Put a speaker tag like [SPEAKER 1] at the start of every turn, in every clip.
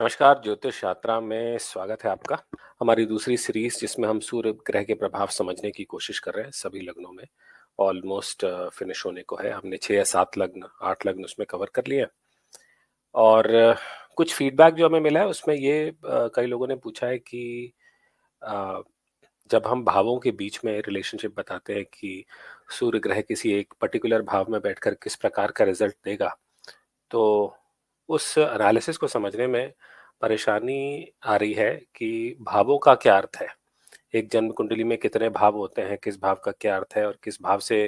[SPEAKER 1] नमस्कार, ज्योतिष यात्रा में स्वागत है आपका। हमारी दूसरी सीरीज जिसमें हम सूर्य ग्रह के प्रभाव समझने की कोशिश कर रहे हैं सभी लग्नों में। ऑलमोस्ट फिनिश होने को है। हमने 6 या 7 लग्न 8 लग्न उसमें कवर कर लिए हैं। और कुछ फीडबैक जो हमें मिला है उसमें ये कई लोगों ने पूछा है कि अ, जब हम भावों के बीच में रिलेशनशिप बताते हैं कि सूर्य ग्रह किसी एक पर्टिकुलर भाव में बैठकर किस प्रकार का रिजल्ट देगा, तो उस एनालिसिस को समझने में परेशानी आ रही है कि भावों का क्या अर्थ है। एक जन्म कुंडली में कितने भाव होते हैं, किस भाव का क्या अर्थ है और किस भाव से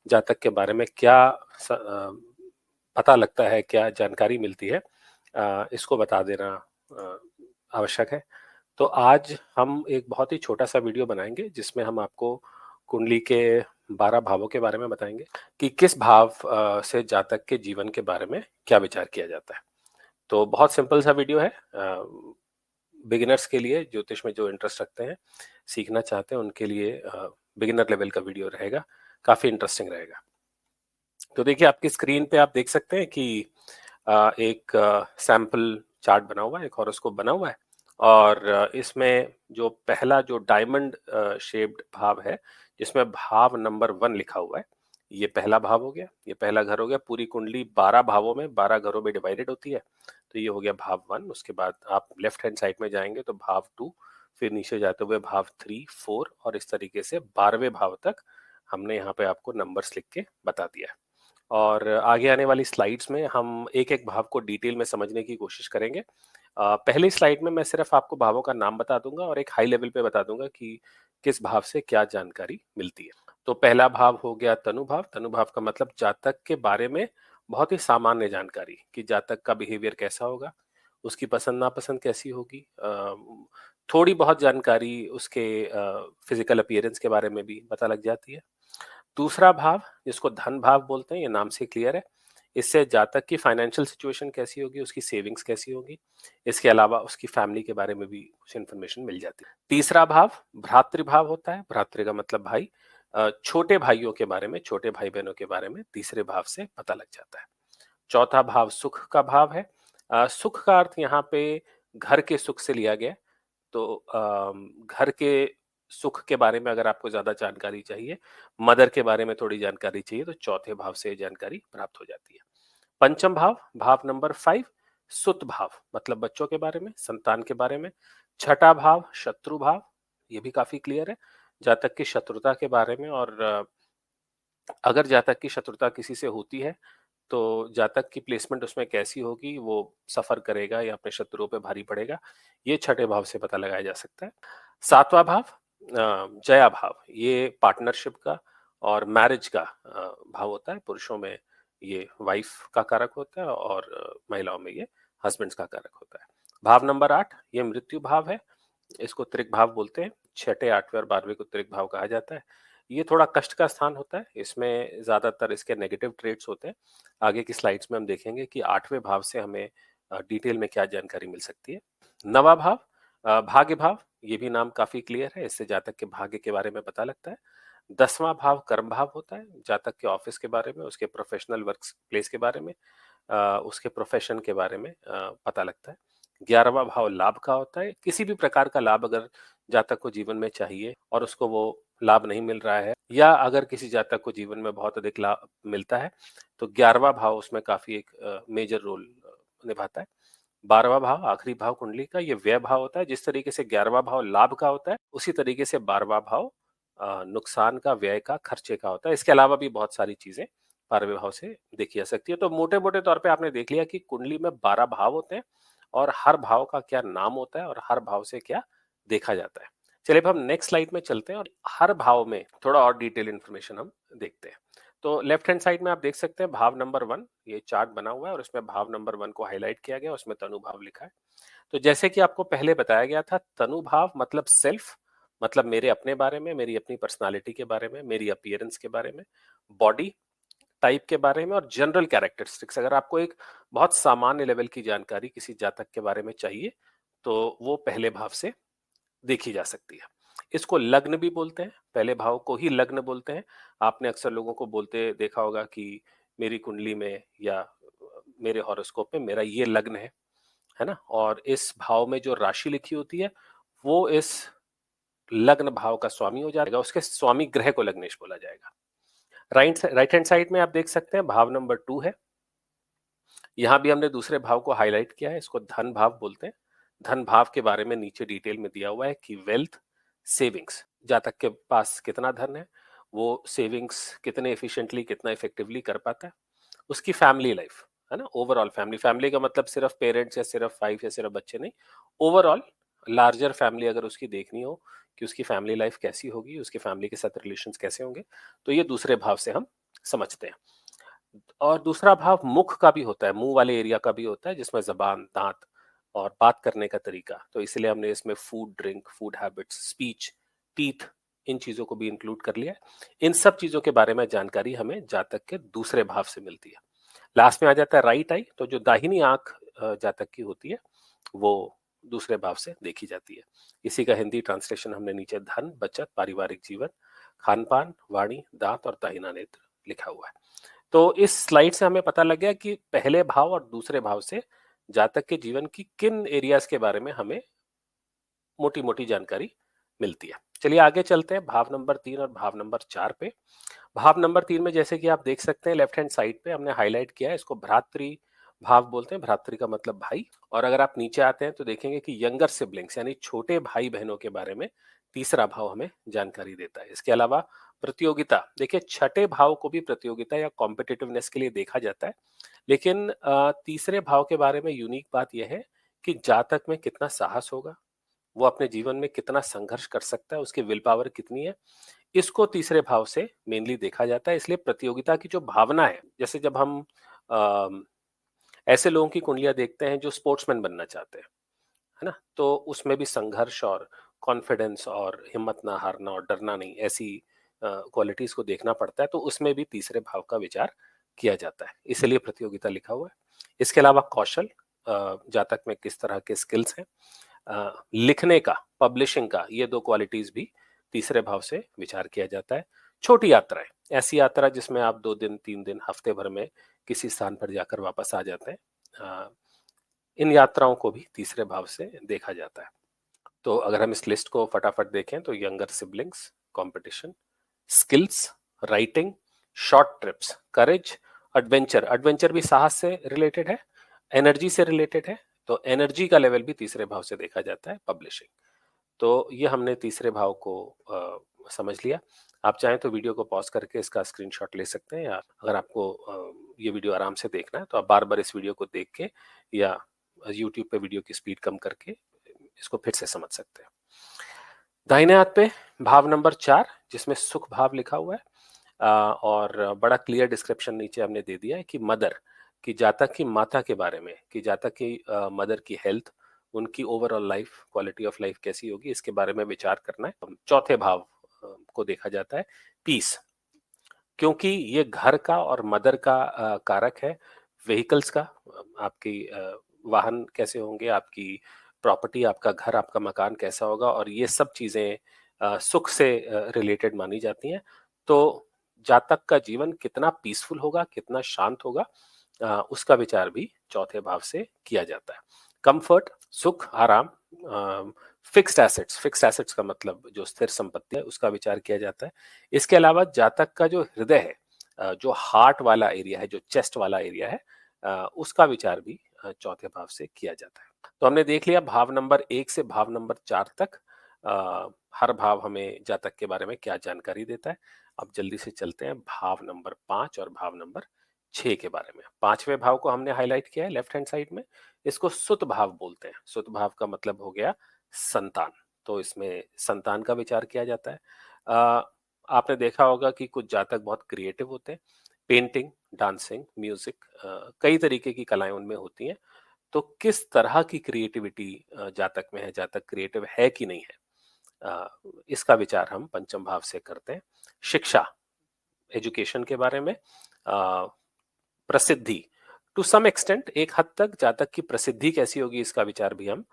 [SPEAKER 1] जातक के बारे में क्या पता लगता है, क्या जानकारी मिलती है, इसको बता देना अ, आवश्यक है। तो आज हम एक बहुत ही छोटा सा वीडियो बनाएंगे जिसमें हम आपको कुंडली के 12 भावों के बारे में बताएंगे कि किस भाव से जातक के जीवन के बारे में क्या विचार किया जाता है। तो बहुत सिंपल सा वीडियो है। बिगिनर्स के लिए, ज्योतिष में जो इंटरेस्ट रखते हैं, सीखना चाहते हैं, उनके लिए बिगिनर लेवल का वीडियो रहेगा। काफ़ी इंटरेस्टिंग रहेगा। तो देखिए, आपकी स्क्रीन पे आप देख सकते हैं कि एक सैंपल चार्ट बना हुआ है, एक हॉरोस्कोप बना हुआ है। और इसमें जो पहला जो डायमंड शेप्ड भाव है, जिसमें भाव नंबर 1 लिखा हुआ है, ये पहला भाव हो गया, ये पहला घर हो गया। पूरी कुंडली 12 भावों में, 12 घरों में डिवाइडेड होती है। तो ये हो गया भाव 1। उसके बाद आप लेफ्ट हैंड साइड में जाएंगे तो भाव 2, फिर नीचे जाते हुए भाव 3, 4 और इस तरीके से 12वें भाव तक हमने यहाँ पे आपको नंबर्स लिख के बता दिया है। और आगे आने वाली स्लाइड्स में हम एक एक भाव को डिटेल में समझने की कोशिश करेंगे। पहली स्लाइड में मैं सिर्फ आपको भावों का नाम बता दूंगा और एक हाई लेवल पे बता दूंगा कि किस भाव से क्या जानकारी मिलती है। तो पहला भाव हो गया तनु भाव। तनु भाव का मतलब जातक के बारे में बहुत ही सामान्य जानकारी कि जातक का बिहेवियर कैसा होगा, उसकी पसंद नापसंद कैसी होगी, थोड़ी बहुत जानकारी उसके फिजिकल अपीयरेंस के बारे में भी पता लग जाती है। दूसरा भाव, जिसको धन भाव बोलते हैं, ये नाम से क्लियर है। इससे जातक की फाइनेंशियल सिचुएशन कैसी होगी, उसकी सेविंग्स कैसी होगी, इसके अलावा उसकी फैमिली के बारे में भी कुछ इन्फॉर्मेशन मिल जाती है। तीसरा भाव भ्रातृभाव होता है। भ्रातृ का मतलब भाई। छोटे भाइयों के बारे में, छोटे भाई बहनों के बारे में तीसरे भाव से पता लग जाता है। चौथा भाव सुख का भाव है। सुख का अर्थ यहाँ पे घर के सुख से लिया गया है। तो घर के सुख के बारे में अगर आपको ज्यादा जानकारी चाहिए, मदर के बारे में थोड़ी जानकारी चाहिए, तो चौथे भाव से जानकारी प्राप्त हो जाती है। पंचम भाव, भाव नंबर 5, सुत भाव, मतलब बच्चों के बारे में, संतान के बारे में। छठा भाव शत्रु भाव, ये भी काफी क्लियर है, जातक की शत्रुता के बारे में। और अगर जातक की शत्रुता किसी से होती है तो जातक की प्लेसमेंट उसमें कैसी होगी, वो सफर करेगा या अपने शत्रुओं पे भारी पड़ेगा, ये छठे भाव से पता लगाया जा सकता है। सातवां भाव जया भाव, ये पार्टनरशिप का और मैरिज का भाव होता है। पुरुषों में ये वाइफ का कारक होता है और महिलाओं में ये हस्बैंड्स का कारक होता है। भाव नंबर 8, ये मृत्यु भाव है। इसको त्रिक भाव बोलते हैं। छठे, 8वें और 12वें को त्रिक भाव कहा जाता है। ये थोड़ा कष्ट का स्थान होता है। इसमें ज्यादातर इसके नेगेटिव ट्रेड्स होते हैं। आगे की स्लाइड्स में हम देखेंगे कि 8वें भाव से हमें डिटेल में क्या जानकारी मिल सकती है। नवा भाव भाग्य भाव, ये भी नाम काफी क्लियर है, इससे जातक के भाग्य के बारे में पता लगता है। 10वां भाव कर्म भाव होता है, जातक के ऑफिस के बारे में, उसके प्रोफेशनल वर्क प्लेस के बारे में, उसके प्रोफेशन के बारे में पता लगता है। 11वां भाव लाभ का होता है। किसी भी प्रकार का लाभ अगर जातक को जीवन में चाहिए और उसको वो लाभ नहीं मिल रहा है, या अगर किसी जातक को जीवन में बहुत अधिक लाभ मिलता है, तो 11वां भाव उसमें काफी एक मेजर रोल निभाता है। 12वां भाव आखिरी भाव कुंडली का, ये व्यय भाव होता है। जिस तरीके से 11वां भाव लाभ का होता है, उसी तरीके से 12वां भाव नुकसान का, व्यय का, खर्चे का होता है। इसके अलावा भी बहुत सारी चीजें 12वें भाव से देखी जा सकती है। तो मोटे मोटे तौर पे आपने देख लिया कि कुंडली में 12 भाव होते हैं और हर भाव का क्या नाम होता है और हर भाव से क्या देखा जाता है। चलिए अब हम नेक्स्ट स्लाइड में चलते हैं और हर भाव में थोड़ा और डिटेल इन्फॉर्मेशन हम देखते हैं। तो लेफ्ट हैंड साइड में आप देख सकते हैं भाव नंबर 1, ये चार्ट बना हुआ है और उसमें भाव नंबर 1 को हाईलाइट किया गया, उसमें तनु भाव लिखा है। तो जैसे कि आपको पहले बताया गया था, तनु भाव मतलब सेल्फ, मतलब मेरे अपने बारे में, मेरी अपनी पर्सनालिटी के बारे में, मेरी अपीयरेंस के बारे में, बॉडी टाइप के बारे में और जनरल कैरेक्टरिस्टिक्स। अगर आपको एक बहुत सामान्य लेवल की जानकारी किसी जातक के बारे में चाहिए, तो वो पहले भाव से देखी जा सकती है। इसको लग्न भी बोलते हैं, पहले भाव को ही लग्न बोलते हैं। आपने अक्सर लोगों को बोलते देखा होगा कि मेरी कुंडली में या मेरे हॉरोस्कोप में मेरा ये लग्न है है ना, और इस भाव में जो राशि लिखी होती है वो इस लग्न भाव का स्वामी हो जाएगा, उसके स्वामी ग्रह को लग्नेश बोला जाएगा। राइट हैंड साइड में आप देख सकते हैं भाव नंबर 2 है। यहां भी हमने दूसरे भाव को हाईलाइट किया है, इसको धन भाव बोलते हैं। धन भाव के बारे में नीचे डिटेल में दिया हुआ है कि वेल्थ, सेविंग्स, जातक के पास कितना धन है, वो सेविंग्स कितने एफिशिएंटली कितना इफेक्टिवली कर पाता है, उसकी फैमिली लाइफ, है ना, ओवरऑल फैमिली, फैमिली का मतलब सिर्फ पेरेंट्स या सिर्फ वाइफ या सिर्फ बच्चे नहीं, ओवरऑल लार्जर फैमिली अगर उसकी देखनी हो कि उसकी फैमिली लाइफ कैसी होगी, उसकी फैमिली के साथ रिलेशंस कैसे होंगे, तो ये दूसरे भाव से हम समझते हैं। और दूसरा भाव मुख का भी होता है, मुंह वाले एरिया का भी होता है, जिसमें जबान, दांत और बात करने का तरीका, तो इसलिए हमने इसमें food, drink, food habits, speech, teeth, इन चीजों को भी इंक्लूड कर लिया है। इन सब चीजों के बारे में जानकारी हमें जातक के दूसरे भाव से मिलती है। लास्ट में आ जाता है राइट आई, तो जो दाहिनी आंख जातक की होती है वो दूसरे भाव से देखी जाती है। इसी का हिंदी ट्रांसलेशन हमने नीचे धन, बचत, पारिवारिक जीवन, खान पान, वाणी, दांत और दाहिना नेत्र लिखा हुआ है। तो इस स्लाइड से हमें पता लग गया कि पहले भाव और दूसरे भाव से जातक के जीवन की किन एरियाज के बारे में हमें मोटी मोटी जानकारी मिलती है। चलिए आगे चलते हैं भाव नंबर 3 और भाव नंबर 4 पे। भाव नंबर 3 में जैसे कि आप देख सकते हैं लेफ्ट हैंड साइड पे हमने हाईलाइट किया है, इसको भ्रातृ भाव बोलते हैं। भ्रातृ का मतलब भाई। और अगर आप नीचे आते हैं तो देखेंगे कि यंगर सिबलिंग्स यानी छोटे भाई बहनों के बारे में तीसरा भाव हमें जानकारी देता है। इसके अलावा प्रतियोगिता, देखिए छठे भाव को भी प्रतियोगिता या कॉम्पिटिटिवनेस के लिए देखा जाता है, लेकिन तीसरे भाव के बारे में यूनिक बात यह है कि जातक में कितना साहस होगा, वो अपने जीवन में कितना संघर्ष कर सकता है, उसकी विल पावर कितनी है, इसको तीसरे भाव से मेनली देखा जाता है। इसलिए प्रतियोगिता की जो भावना है, जैसे जब हम अम, ऐसे लोगों की कुंडलियां देखते हैं जो स्पोर्ट्समैन बनना चाहते हैं, है ना, तो उसमें भी संघर्ष और कॉन्फिडेंस और हिम्मत ना हारना और डरना नहीं, ऐसी क्वालिटीज को देखना पड़ता है, तो उसमें भी तीसरे भाव का विचार किया जाता है, इसलिए प्रतियोगिता लिखा हुआ है। इसके अलावा कौशल, जातक में किस तरह के स्किल्स हैं, लिखने का, पब्लिशिंग का, ये दो क्वालिटीज भी तीसरे भाव से विचार किया जाता है। छोटी यात्राएं, ऐसी यात्रा जिसमें आप 2 दिन 3 दिन हफ्ते भर में किसी स्थान पर जाकर वापस आ जाते हैं, इन यात्राओं को भी तीसरे भाव से देखा जाता है। तो अगर हम इस लिस्ट को फटाफट देखें तो younger siblings, competition, skills, writing, short trips, courage, adventure, adventure भी साहस से रिलेटेड है, एनर्जी से रिलेटेड है, तो एनर्जी का लेवल भी तीसरे भाव से देखा जाता है, पब्लिशिंग। तो ये हमने तीसरे भाव को समझ लिया। आप चाहें तो वीडियो को पॉज करके इसका स्क्रीनशॉट ले सकते हैं, या अगर आपको ये वीडियो आराम से देखना है तो आप बार बार इस वीडियो को देख के या यूट्यूब पे वीडियो की स्पीड कम करके इसको फिर से समझ सकते हैं। दाहिने हाथ पे भाव नंबर 4 जिसमें सुख भाव लिखा हुआ है, और बड़ा क्लियर डिस्क्रिप्शन नीचे हमने दे दिया है कि मदर, कि जातक की माता के बारे में, कि जातक की मदर की हेल्थ, उनकी overall life, quality of life कैसी होगी, इसके बारे में विचार करना है। चौथे भाव को देखा जाता है पीस, क्योंकि ये घर का और मदर का कारक है। व्हीकल्स का, आपकी वाहन कैसे होंगे, आपकी प्रॉपर्टी, आपका घर, आपका मकान कैसा होगा, और ये सब चीजें सुख से रिलेटेड मानी जाती हैं। तो जातक का जीवन कितना पीसफुल होगा, कितना शांत होगा, उसका विचार भी चौथे भाव से किया जाता है। कंफर्ट, सुख, आराम, फिक्स्ड एसेट्स, फिक्स्ड एसेट्स का मतलब जो स्थिर संपत्ति है, उसका विचार किया जाता है। इसके अलावा जातक का जो हृदय है, जो हार्ट वाला एरिया है, जो चेस्ट वाला एरिया है, उसका विचार भी चौथे भाव से किया जाता है। तो हमने देख लिया भाव नंबर 1 से भाव नंबर 4 तक हर भाव हमें जातक के बारे में क्या जानकारी देता है। अब जल्दी से चलते हैं भाव नंबर 5 और भाव नंबर 6 के बारे में। पांचवें भाव को हमने हाईलाइट किया है लेफ्ट हैंड साइड में, इसको सुत भाव बोलते हैं। सुत भाव का मतलब हो गया संतान, तो इसमें संतान का विचार किया जाता है। आपने देखा होगा कि कुछ जातक बहुत क्रिएटिव होते हैं, पेंटिंग, डांसिंग, म्यूजिक, कई तरीके की कलाएं उनमें होती हैं। तो किस तरह की क्रिएटिविटी जातक में है, जातक क्रिएटिव है कि नहीं है, इसका विचार हम पंचम भाव से करते हैं। शिक्षा, एजुकेशन के बारे में, प्रसिद्धि, टू सम एक्सटेंट, एक हद तक जातक की प्रसिद्धि कैसी होगी इसका विचार भी हम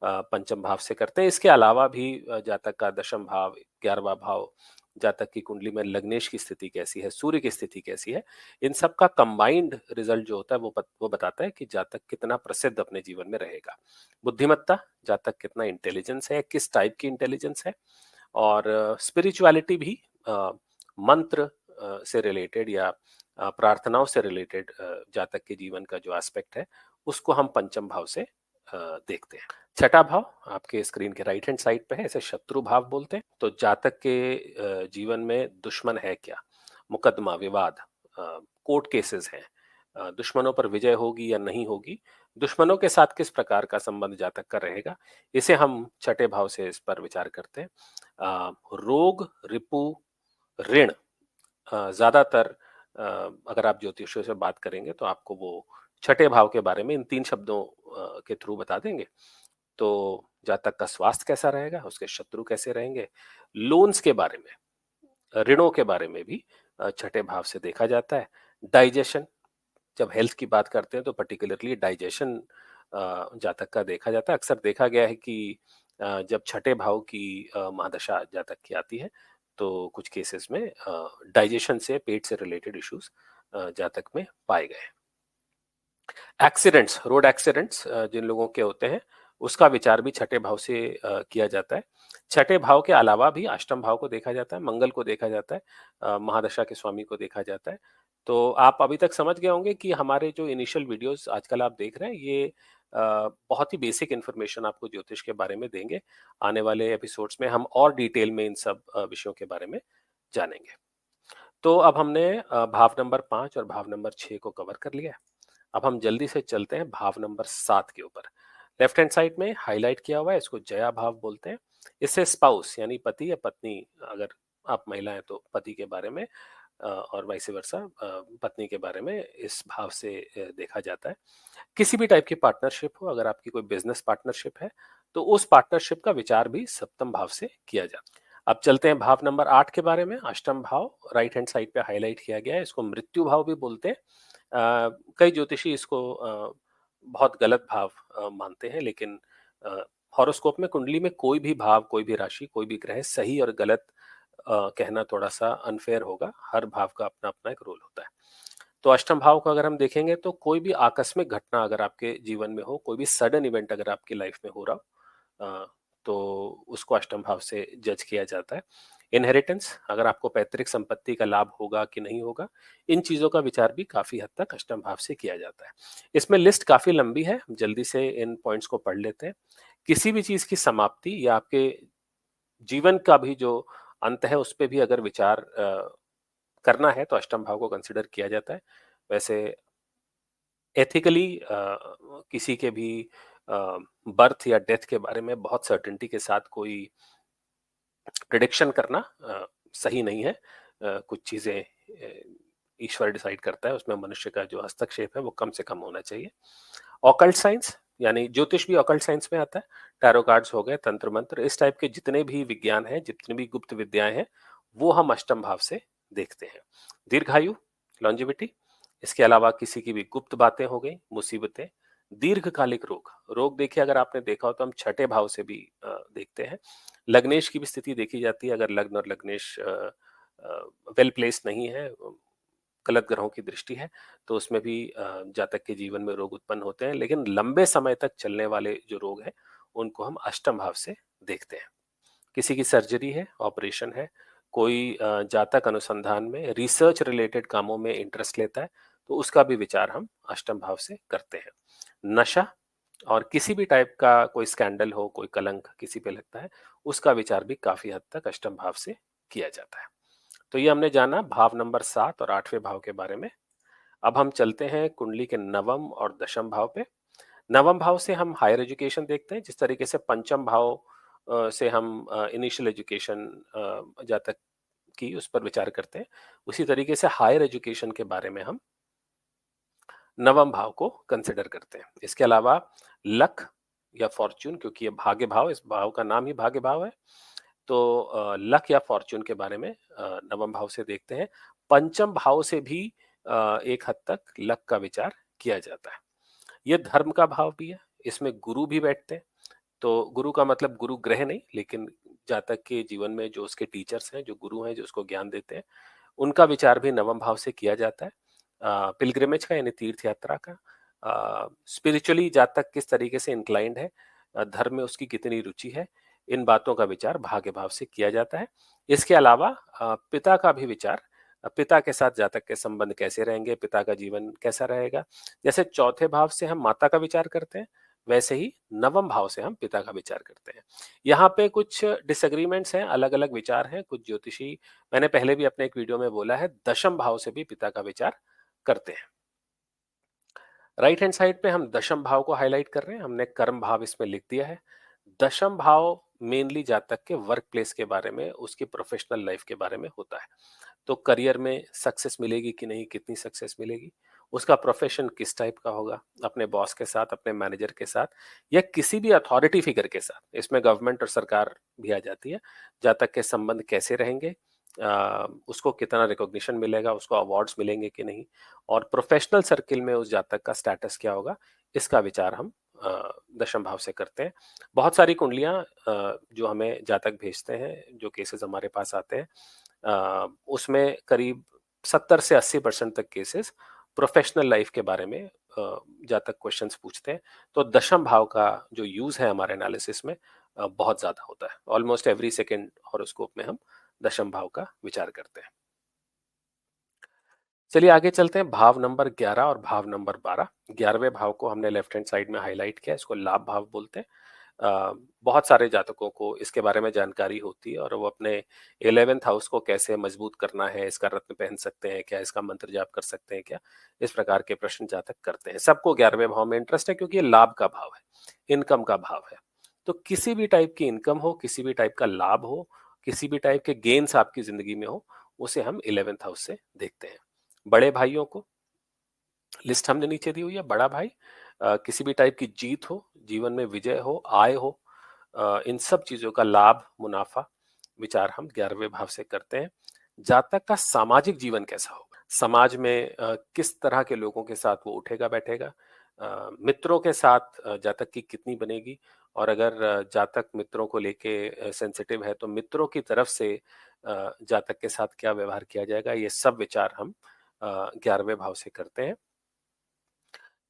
[SPEAKER 1] पंचम भाव से करते हैं। इसके अलावा भी जातक का दशम भाव, 11वां भाव, जातक की कुंडली में लग्नेश की स्थिति कैसी है, सूर्य की स्थिति कैसी है, इन सब का कंबाइंड रिजल्ट जो होता है वो बताता है कि जातक कितना प्रसिद्ध अपने जीवन में रहेगा। बुद्धिमत्ता, जातक कितना इंटेलिजेंस है, किस टाइप की इंटेलिजेंस है, और स्पिरिचुअलिटी भी, मंत्र से रिलेटेड या प्रार्थनाओं से रिलेटेड जातक के जीवन का जो एस्पेक्ट है उसको हम पंचम भाव से देखते हैं। छठा भाव आपके स्क्रीन के राइट हैंड साइड पे है, इसे शत्रु भाव बोलते हैं। तो जातक के जीवन में दुश्मन है क्या, मुकदमा, विवाद, कोर्ट केसेस हैं, दुश्मनों पर विजय होगी या नहीं होगी, दुश्मनों के साथ किस प्रकार का संबंध जातक का रहेगा, इसे हम छठे भाव से इस पर विचार करते हैं। रोग, रिपु, ऋण, ज्यादातर अगर आप ज्योतिषियों से बात करेंगे तो आपको वो छठे भाव के बारे में इन 3 शब्दों के थ्रू बता देंगे। तो जातक का स्वास्थ्य कैसा रहेगा, उसके शत्रु कैसे रहेंगे, लोन्स के बारे में, ऋणों के बारे में भी छठे भाव से देखा जाता है। डाइजेशन, जब हेल्थ की बात करते हैं तो पर्टिकुलरली डाइजेशन जातक का देखा जाता है। अक्सर देखा गया है कि जब छठे भाव की महादशा जातक की आती है तो कुछ केसेस में डाइजेशन से, पेट से रिलेटेड इश्यूज जातक में पाए गए। एक्सीडेंट्स, रोड एक्सीडेंट्स जिन लोगों के होते हैं उसका विचार भी छठे भाव से किया जाता है। छठे भाव के अलावा भी अष्टम भाव को देखा जाता है, मंगल को देखा जाता है, महादशा के स्वामी को देखा जाता है। तो आप अभी तक समझ गए होंगे कि हमारे जो इनिशियल वीडियोस आजकल आप देख रहे हैं ये बहुत ही बेसिक इन्फॉर्मेशन आपको ज्योतिष के बारे में देंगे। आने वाले एपिसोड्स में हम और डिटेल में इन सब विषयों के बारे में जानेंगे। तो अब हमने भाव नंबर 5 और भाव नंबर 6 को कवर कर लिया है। अब हम जल्दी से चलते हैं भाव नंबर 7 के ऊपर। लेफ्ट हैंड साइड में हाईलाइट किया हुआ है, इसको जया भाव बोलते हैं। इससे स्पाउस यानी पति या पत्नी, अगर आप महिला हैं तो पति के बारे में, और वाइस वर्सा पत्नी के बारे में इस भाव से देखा जाता है। किसी भी टाइप की पार्टनरशिप हो, अगर आपकी कोई बिजनेस पार्टनरशिप है तो उस पार्टनरशिप का विचार भी सप्तम भाव से किया जाता है। अब चलते हैं भाव नंबर 8 के बारे में। अष्टम भाव राइट हैंड साइड पे हाईलाइट किया गया है, इसको मृत्यु भाव भी बोलते हैं। कई ज्योतिषी इसको बहुत गलत भाव मानते हैं, लेकिन हॉरोस्कोप में, कुंडली में कोई भी भाव, कोई भी राशि, कोई भी ग्रह सही और गलत कहना थोड़ा सा अनफेयर होगा। हर भाव का अपना अपना एक रोल होता है। तो अष्टम भाव को अगर हम देखेंगे तो कोई भी आकस्मिक घटना अगर आपके जीवन में हो, कोई भी सडन इवेंट अगर आपकी लाइफ में हो रहा हो, तो उसको अष्टम भाव से जज किया जाता है। इनहेरिटेंस, अगर आपको पैतृक संपत्ति का लाभ होगा कि नहीं होगा, इन चीजों का विचार भी काफी हद तक अष्टम भाव से किया जाता है। इसमें लिस्ट काफी लंबी है, जल्दी से इन पॉइंट्स को पढ़ लेते हैं। किसी भी चीज की समाप्ति या आपके जीवन का भी जो अंत है उस पर भी अगर विचार करना है तो अष्टम भाव को कंसिडर किया जाता है। वैसे एथिकली किसी के भी बर्थ या डेथ के बारे में बहुत सर्टेनिटी के साथ कोई प्रिडिक्शन करना सही नहीं है। कुछ चीजें ईश्वर डिसाइड करता है, उसमें मनुष्य का जो हस्तक्षेप है वो कम से कम होना चाहिए। ऑकल्ट साइंस यानी ज्योतिष भी ऑकल्ट साइंस में आता है। टैरो कार्ड्स हो गए, तंत्र मंत्र, इस टाइप के जितने भी विज्ञान हैं, जितनी भी गुप्त विद्याएं हैं, वो हम अष्टम भाव से देखते हैं। दीर्घायु, लॉन्जिविटी, इसके अलावा किसी की भी गुप्त बातें हो गई, मुसीबतें, दीर्घकालिक रोग। रोग देखिए, अगर आपने देखा हो तो हम छठे भाव से भी देखते हैं। लग्नेश की भी स्थिति देखी जाती है, अगर लग्न और लग्नेश वेल प्लेस्ड नहीं है, गलत ग्रहों की दृष्टि है, तो उसमें भी जातक के जीवन में रोग उत्पन्न होते हैं। लेकिन लंबे समय तक चलने वाले जो रोग हैं उनको हम अष्टम भाव से देखते हैं। किसी की सर्जरी है, ऑपरेशन है, कोई जातक अनुसंधान में, रिसर्च रिलेटेड कामों में इंटरेस्ट लेता है, तो उसका भी विचार हम अष्टम भाव से करते हैं। नशा और किसी भी टाइप का कोई स्कैंडल हो, कोई कलंक किसी पे लगता है, उसका विचार भी काफी हद तक अष्टम भाव से किया जाता है। तो ये हमने जाना भाव नंबर 7 और 8वें भाव के बारे में। अब हम चलते हैं कुंडली के नवम और दशम भाव पे। नवम भाव से हम हायर एजुकेशन देखते हैं, जिस तरीके से पंचम भाव से हम इनिशियल एजुकेशन जातक की उस पर विचार करते हैं, उसी तरीके से हायर एजुकेशन के बारे में हम नवम भाव को कंसिडर करते हैं। इसके अलावा लक या फॉर्च्यून, क्योंकि ये भाग्य भाव, इस भाव का नाम ही भाग्य भाव है, तो लक या फॉर्च्यून के बारे में नवम भाव से देखते हैं। पंचम भाव से भी एक हद तक लक का विचार किया जाता है। ये धर्म का भाव भी है, इसमें गुरु भी बैठते हैं, तो गुरु का मतलब गुरु ग्रह नहीं, लेकिन जातक के जीवन में जो उसके टीचर्स हैं, जो गुरु हैं, जो उसको ज्ञान देते हैं, उनका विचार भी नवम भाव से किया जाता है। पिलग्रिमेज का यानी तीर्थ यात्रा का, स्पिरिचुअली जातक किस तरीके से इंक्लाइंड है, धर्म में उसकी कितनी रुचि है, इन बातों का विचार भाग्य भाव से किया जाता है। इसके अलावा पिता का भी विचार, पिता के साथ जातक के संबंध कैसे रहेंगे, पिता का जीवन कैसा रहेगा। जैसे चौथे भाव से हम माता का विचार करते हैं, वैसे ही नवम भाव से हम पिता का विचार करते हैं। यहाँ पे कुछ डिसएग्रीमेंट्स हैं, अलग अलग विचार हैं। कुछ ज्योतिषी, मैंने पहले भी अपने एक वीडियो में बोला है, दशम भाव से भी पिता का विचार करते हैं। राइट हैंड साइड पे हम दशम भाव को हाईलाइट कर रहे हैं, हमने कर्म भाव इसमें लिख दिया है। दशम भाव मेनली जातक के वर्क प्लेस के बारे में, उसकी प्रोफेशनल लाइफ के बारे में होता है। तो करियर में सक्सेस मिलेगी कि नहीं, कितनी सक्सेस मिलेगी, उसका प्रोफेशन किस टाइप का होगा, अपने बॉस के साथ, अपने मैनेजर के साथ, या किसी भी अथॉरिटी फिगर के साथ, इसमें गवर्नमेंट और सरकार भी आ जाती है, जातक के संबंध कैसे रहेंगे, उसको कितना रिकॉग्निशन मिलेगा, उसको अवार्ड्स मिलेंगे कि नहीं, और प्रोफेशनल सर्किल में उस जातक का स्टेटस क्या होगा, इसका विचार हम दशम भाव से करते हैं। बहुत सारी कुंडलियां जो हमें जातक भेजते हैं, जो केसेस हमारे पास आते हैं, उसमें करीब 70 से 80% तक केसेस प्रोफेशनल लाइफ के बारे में जातक क्वेश्चंस पूछते हैं। तो दशम भाव का जो यूज है हमारे एनालिसिस में बहुत ज्यादा होता है। ऑलमोस्ट एवरी सेकेंड हॉरोस्कोप में हम दशम भाव का विचार करते हैं। चलिए आगे चलते हैं। भाव नंबर 11 और भाव नंबर 12। 11वें भाव को हमने लेफ्ट हैंड साइड में हाईलाइट किया, इसको लाभ भाव बोलते हैं। बहुत सारे जातकों को इसके बारे में जानकारी होती है और वो अपने 11th हाउस को कैसे मजबूत करना है, इसका रत्न पहन सकते हैं क्या, इसका मंत्र जाप कर सकते हैं क्या, इस प्रकार के प्रश्न जातक करते हैं। सबको 11वें भाव में इंटरेस्ट है, क्योंकि ये लाभ का भाव है, इनकम का भाव है। तो किसी भी टाइप की इनकम हो, किसी भी टाइप का लाभ हो, किसी भी टाइप के गेन्स आपकी जिंदगी में हो, उसे हम 11th हाउस से देखते हैं। बड़े भाइयों को, लिस्ट हमने नीचे दी हुई है, बड़ा भाई, किसी भी टाइप की जीत हो, जीवन में विजय हो, आय हो, इन सब चीजों का लाभ, मुनाफा, विचार हम 11वें भाव से करते हैं। जातक का सामाजिक जीवन कैसा होगा, समाज में किस तरह के लोगों के साथ वो उठेगा बैठेगा, मित्रों के साथ जातक की कितनी बनेगी, और अगर जातक मित्रों को लेके सेंसिटिव है तो मित्रों की तरफ से जातक के साथ क्या व्यवहार किया जाएगा, ये सब विचार हम 11वें भाव से करते हैं।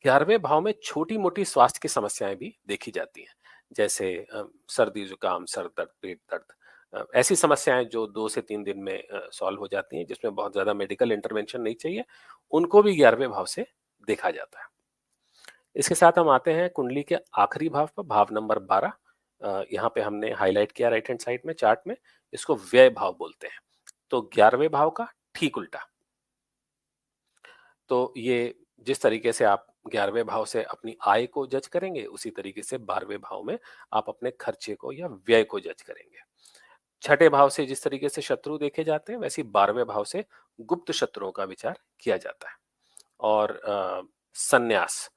[SPEAKER 1] 11वें भाव में छोटी मोटी स्वास्थ्य की समस्याएं भी देखी जाती हैं, जैसे सर्दी जुकाम, सर दर्द, पेट दर्द, ऐसी समस्याएं जो 2 से 3 दिन में सॉल्व हो जाती हैं, जिसमें बहुत ज्यादा मेडिकल इंटरवेंशन नहीं चाहिए, उनको भी 11वें भाव से देखा जाता है। इसके साथ हम आते हैं कुंडली के आखिरी भाव पर, भाव नंबर 12। यहाँ पे हमने हाईलाइट किया राइट हैंड साइड में चार्ट में, इसको व्यय भाव बोलते हैं। तो 11वें भाव का ठीक उल्टा। तो ये जिस तरीके से आप 11वें भाव से अपनी आय को जज करेंगे, उसी तरीके से 12वें भाव में आप अपने खर्चे को या व्यय को जज करेंगे। छठे भाव से जिस तरीके से शत्रु देखे जाते हैं, वैसे 12वें भाव से गुप्त शत्रुओं का विचार किया जाता है। और संन्यास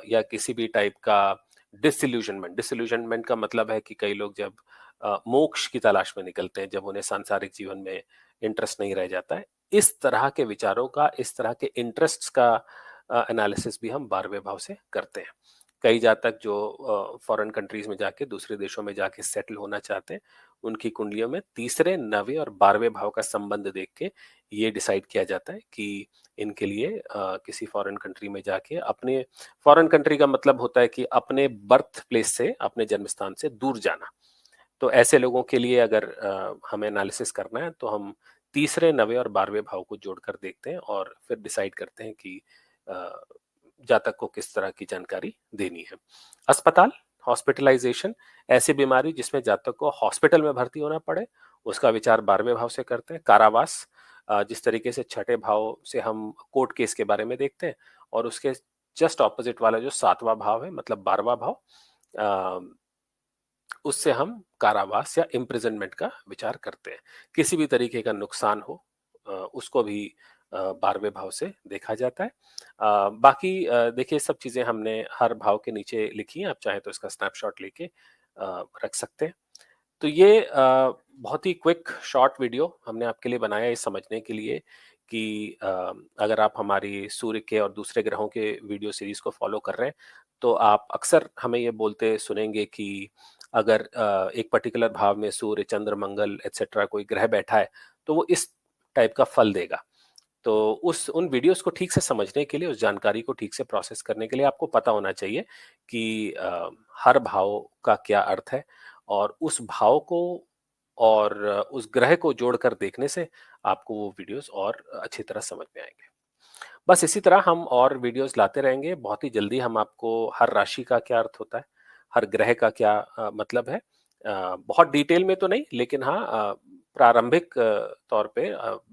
[SPEAKER 1] या किसी भी टाइप का डिसइल्यूजनमेंट, डिसइल्यूजनमेंट का मतलब है कि कई लोग जब मोक्ष की तलाश में निकलते हैं, जब उन्हें सांसारिक जीवन में इंटरेस्ट नहीं रह जाता है, इस तरह के विचारों का, इस तरह के इंटरेस्ट्स का एनालिसिस भी हम 12वें भाव से करते हैं। कई जातक जो फॉरेन कंट्रीज में जाके, दूसरे देशों में जाके सेटल होना चाहते हैं, उनकी कुंडलियों में तीसरे, 9वें और 12वें भाव का संबंध देख के ये डिसाइड किया जाता है कि इनके लिए किसी फॉरेन कंट्री में जाके, अपने फॉरेन कंट्री का मतलब होता है कि अपने बर्थ प्लेस से, अपने जन्म स्थान से दूर जाना। तो ऐसे लोगों के लिए अगर हमें एनालिसिस करना है, तो हम तीसरे, 9वें और 12वें भाव को जोड़कर देखते हैं और फिर डिसाइड करते हैं कि अ, जातक को किस तरह की जानकारी देनी है। अस्पताल, हॉस्पिटलाइजेशन, ऐसी बीमारी जिसमें जातक को हॉस्पिटल में भर्ती होना पड़े, उसका विचार 12वें भाव से करते हैं। कारावास, जिस तरीके से छठे भाव से हम कोर्ट केस के बारे में देखते हैं, और उसके जस्ट ऑपोजिट वाला जो 7वां भाव है, मतलब 12वां भाव, अ, उससे हम कारावास या इम्प्रिजनमेंट का विचार करते हैं। किसी भी तरीके का नुकसान हो, उसको भी 12वें भाव से देखा जाता है। बाकी देखिए, सब चीजें हमने हर भाव के नीचे लिखी हैं, आप चाहे तो इसका स्नैपशॉट लेके रख सकते हैं। तो ये बहुत ही क्विक शॉर्ट वीडियो हमने आपके लिए बनाया, ये समझने के लिए कि अगर आप हमारी सूर्य के और दूसरे ग्रहों के वीडियो सीरीज को फॉलो कर रहे हैं, तो आप अक्सर हमें ये बोलते सुनेंगे कि अगर एक पर्टिकुलर भाव में सूर्य, चंद्र, मंगल एटसेट्रा कोई ग्रह बैठा है, तो वो इस टाइप का फल देगा। तो उस उन वीडियोस को ठीक से समझने के लिए, उस जानकारी को ठीक से प्रोसेस करने के लिए आपको पता होना चाहिए कि हर भाव का क्या अर्थ है, और उस भाव को और उस ग्रह को जोड़कर देखने से आपको वो वीडियोस और अच्छी तरह समझ में आएंगे। बस इसी तरह हम और वीडियोस लाते रहेंगे। बहुत ही जल्दी हम आपको हर राशि का क्या अर्थ होता है, हर ग्रह का क्या मतलब है, बहुत डिटेल में तो नहीं, लेकिन हाँ प्रारंभिक तौर पे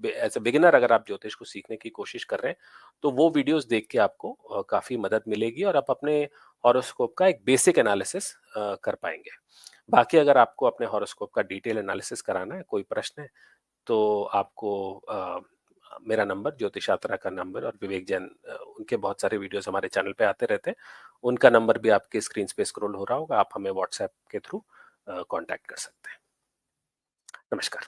[SPEAKER 1] एज अ बिगिनर अगर आप ज्योतिष को सीखने की कोशिश कर रहे हैं, तो वो वीडियोस देख के आपको काफी मदद मिलेगी और आप अपने हॉरोस्कोप का एक बेसिक एनालिसिस कर पाएंगे। बाकी अगर आपको अपने हॉरोस्कोप का डिटेल एनालिसिस कराना है, कोई प्रश्न है, तो आपको मेरा नंबर, ज्योतिष यात्रा का नंबर और विवेक जैन, उनके बहुत सारे वीडियोस हमारे चैनल पे आते रहते हैं, उनका नंबर भी आपके स्क्रीन पे स्क्रॉल हो रहा होगा, आप हमें व्हाट्सएप के थ्रू कांटेक्ट कर सकते हैं। नमस्कार।